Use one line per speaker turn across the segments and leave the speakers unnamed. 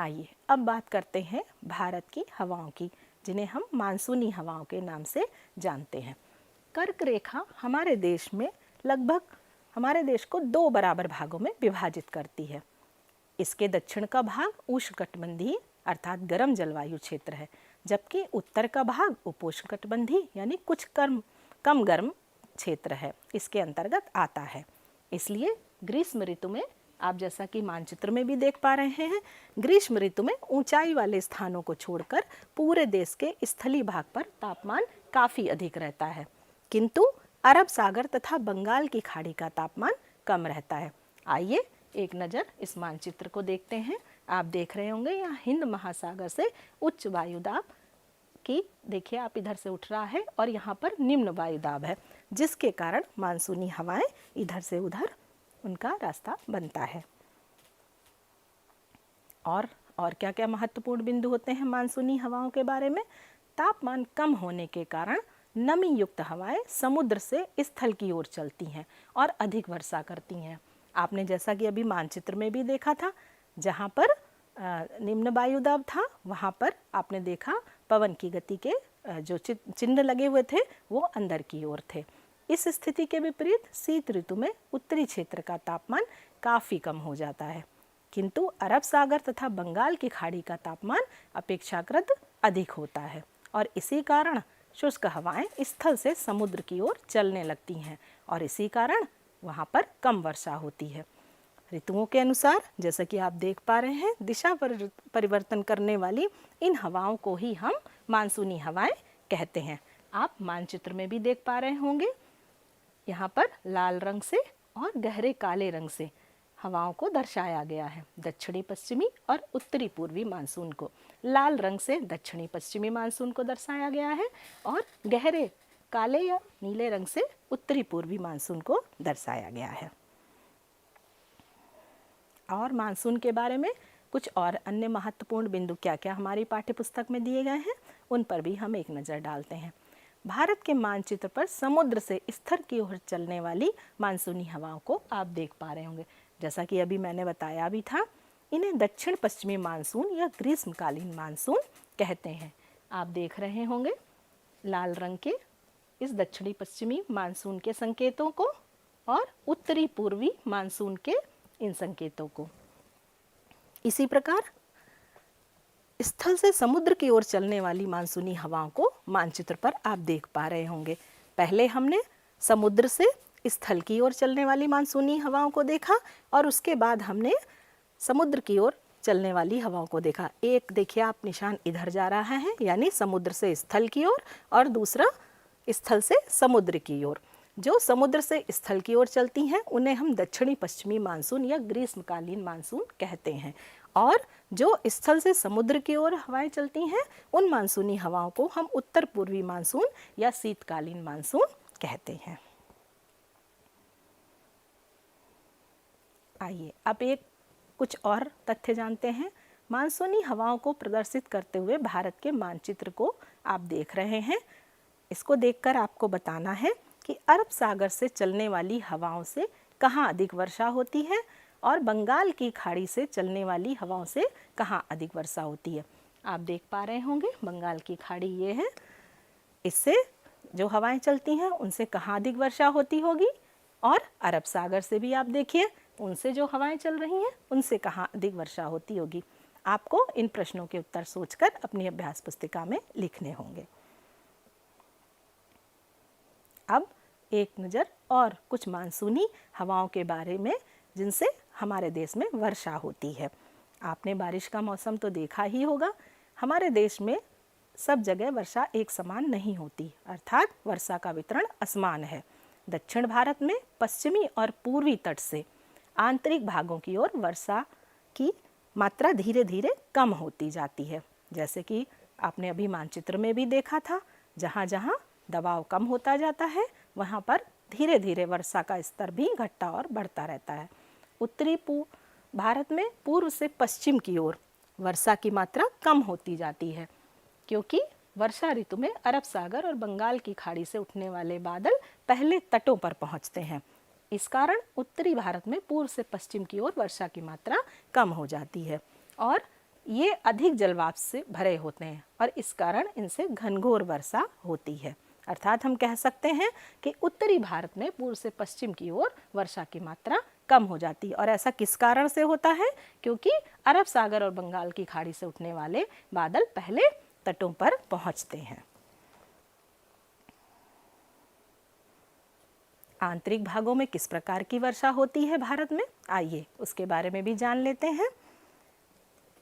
आइए अब बात करते हैं भारत की हवाओं की, जिन्हें हम मानसूनी हवाओं के नाम से जानते हैं। कर्क रेखा हमारे देश को दो बराबर भागों में विभाजित करती है। इसके दक्षिण का भाग उष्णकटिबंधीय अर्थात गर्म जलवायु क्षेत्र है, जबकि उत्तर का भाग उपोष्णकटिबंधीय यानी कुछ कम गर्म क्षेत्र है, इसके अंतर्गत आता है। इसलिए ग्रीष्म ऋतु में आप जैसा कि मानचित्र में भी देख पा रहे हैं, ग्रीष्म ऋतु में ऊंचाई वाले स्थानों को छोड़कर पूरे देश के स्थलीय भाग पर तापमान काफ़ी अधिक रहता है, किंतु अरब सागर तथा बंगाल की खाड़ी का तापमान कम रहता है। आइए एक नज़र इस मानचित्र को देखते हैं। आप देख रहे होंगे यहाँ हिंद महासागर से उच्च वायुदाब की, देखिए आप इधर से उठ रहा है, और यहाँ पर निम्न वायुदाब है, जिसके कारण मानसूनी हवाएं इधर से उधर उनका रास्ता बनता है। और क्या क्या महत्वपूर्ण बिंदु होते हैं मानसूनी हवाओं के बारे में? तापमान कम होने के कारण नमी युक्त हवाएं समुद्र से स्थल की ओर चलती हैं और अधिक वर्षा करती हैं। आपने जैसा कि अभी मानचित्र में भी देखा था, जहाँ पर निम्न वायुदाब था वहाँ पर आपने देखा पवन की गति के जो चिन्ह लगे हुए थे वो अंदर की ओर थे। इस स्थिति के विपरीत शीत ऋतु में उत्तरी क्षेत्र का तापमान काफ़ी कम हो जाता है, किंतु अरब सागर तथा बंगाल की खाड़ी का तापमान अपेक्षाकृत अधिक होता है, और इसी कारण शुष्क हवाएं स्थल से समुद्र की ओर चलने लगती हैं, और इसी कारण वहाँ पर कम वर्षा होती है। ऋतुओं के अनुसार जैसा कि आप देख पा रहे हैं, दिशा परिवर्तन करने वाली इन हवाओं को ही हम मानसूनी हवाएं कहते हैं। आप मानचित्र में भी देख पा रहे होंगे, यहाँ पर लाल रंग से और गहरे काले रंग से हवाओं को दर्शाया गया है। दक्षिणी पश्चिमी और उत्तरी पूर्वी मानसून को लाल रंग से दक्षिणी पश्चिमी मानसून को दर्शाया गया है, और गहरे काले या नीले रंग से उत्तरी पूर्वी मानसून को दर्शाया गया है। और मानसून के बारे में कुछ और अन्य महत्वपूर्ण बिंदु क्या क्या हमारी पाठ्यपुस्तक में दिए गए हैं, उन पर भी हम एक नज़र डालते हैं। भारत के मानचित्र पर समुद्र से स्थल की ओर चलने वाली मानसूनी हवाओं को आप देख पा रहे होंगे। जैसा कि अभी मैंने बताया भी था, इन्हें दक्षिण पश्चिमी मानसून या ग्रीष्मकालीन मानसून कहते हैं। आप देख रहे होंगे लाल रंग के इस दक्षिणी पश्चिमी मानसून के संकेतों को और उत्तरी पूर्वी मानसून के इन संकेतों को। इसी प्रकार स्थल से समुद्र की ओर चलने वाली मानसूनी हवाओं को मानचित्र पर आप देख पा रहे होंगे। पहले हमने समुद्र से स्थल की ओर चलने वाली मानसूनी हवाओं को देखा, और उसके बाद हमने समुद्र की ओर चलने वाली हवाओं को देखा। एक देखिए आप निशान इधर जा रहा है, यानी समुद्र से स्थल की ओर, और दूसरा स्थल से समुद्र की ओर। जो समुद्र से स्थल की ओर चलती हैं उन्हें हम दक्षिणी पश्चिमी मानसून या ग्रीष्मकालीन मानसून कहते हैं, और जो स्थल से समुद्र की ओर हवाएं चलती हैं उन मानसूनी हवाओं को हम उत्तर पूर्वी मानसून या शीतकालीन मानसून कहते हैं। आइए अब कुछ और तथ्य जानते हैं। मानसूनी हवाओं को प्रदर्शित करते हुए भारत के मानचित्र को आप देख रहे हैं। इसको देखकर आपको बताना है कि अरब सागर से चलने वाली हवाओं से कहाँ अधिक वर्षा होती है, और बंगाल की खाड़ी से चलने वाली हवाओं से कहाँ अधिक वर्षा होती है। आप देख पा रहे होंगे बंगाल की खाड़ी ये है, इससे जो हवाएं चलती हैं उनसे कहाँ अधिक वर्षा होती होगी, और अरब सागर से भी आप देखिए उनसे जो हवाएं चल रही हैं उनसे कहाँ अधिक वर्षा होती होगी। आपको इन प्रश्नों के उत्तर सोचकर अपनी अभ्यास पुस्तिका में लिखने होंगे। अब एक नज़र और कुछ मानसूनी हवाओं के बारे में जिनसे हमारे देश में वर्षा होती है। आपने बारिश का मौसम तो देखा ही होगा। हमारे देश में सब जगह वर्षा एक समान नहीं होती, अर्थात वर्षा का वितरण असमान है। दक्षिण भारत में पश्चिमी और पूर्वी तट से आंतरिक भागों की ओर वर्षा की मात्रा धीरे धीरे कम होती जाती है, जैसे कि आपने अभी मानचित्र में भी देखा था। जहाँ जहाँ दबाव कम होता जाता है वहाँ पर धीरे धीरे वर्षा का स्तर भी घटता और बढ़ता रहता है। उत्तरी भारत में पूर्व से पश्चिम की ओर वर्षा की मात्रा कम होती जाती है, क्योंकि वर्षा ऋतु में अरब सागर और बंगाल की खाड़ी से उठने वाले बादल पहले तटों पर पहुंचते हैं। इस कारण उत्तरी भारत में पूर्व से पश्चिम की ओर वर्षा की मात्रा कम हो जाती है, और ये अधिक जलवाष्प से भरे होते हैं और इस कारण इनसे घनघोर वर्षा होती है। अर्थात हम कह सकते हैं कि उत्तरी भारत में पूर्व से पश्चिम की ओर वर्षा की मात्रा कम हो जाती है। और ऐसा किस कारण से होता है? क्योंकि अरब सागर और बंगाल की खाड़ी से उठने वाले बादल पहले तटों पर पहुंचते हैं। आंतरिक भागों में किस प्रकार की वर्षा होती है भारत में, आइए उसके बारे में भी जान लेते हैं।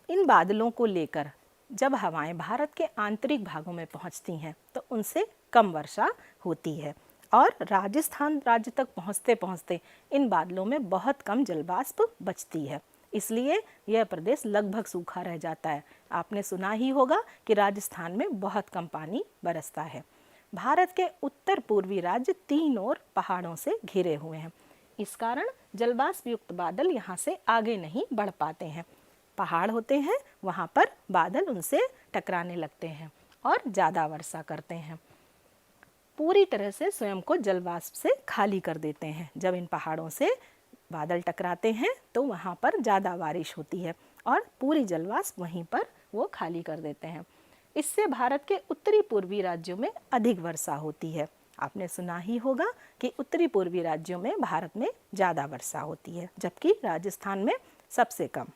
इन बादलों को लेकर जब हवाएं भारत के आंतरिक भागों में पहुंचती हैं तो उनसे कम वर्षा होती है और राजस्थान राज्य तक पहुंचते पहुंचते इन बादलों में बहुत कम जलवाष्प बचती है, इसलिए यह प्रदेश लगभग सूखा रह जाता है। आपने सुना ही होगा कि राजस्थान में बहुत कम पानी बरसता है। भारत के उत्तर पूर्वी राज्य तीन ओर पहाड़ों से घिरे हुए हैं, इस कारण जलवाष्प युक्त बादल यहाँ से आगे नहीं बढ़ पाते हैं। पहाड़ होते हैं वहाँ पर बादल उनसे टकराने लगते हैं और ज़्यादा वर्षा करते हैं, पूरी तरह से स्वयं को जलवाष्प से खाली कर देते हैं। जब इन पहाड़ों से बादल टकराते हैं तो वहाँ पर ज़्यादा बारिश होती है और पूरी जलवाष्प वहीं पर वो खाली कर देते हैं। इससे भारत के उत्तरी पूर्वी राज्यों में अधिक वर्षा होती है। आपने सुना ही होगा कि उत्तरी पूर्वी राज्यों में भारत में ज़्यादा वर्षा होती है, जबकि राजस्थान में सबसे कम।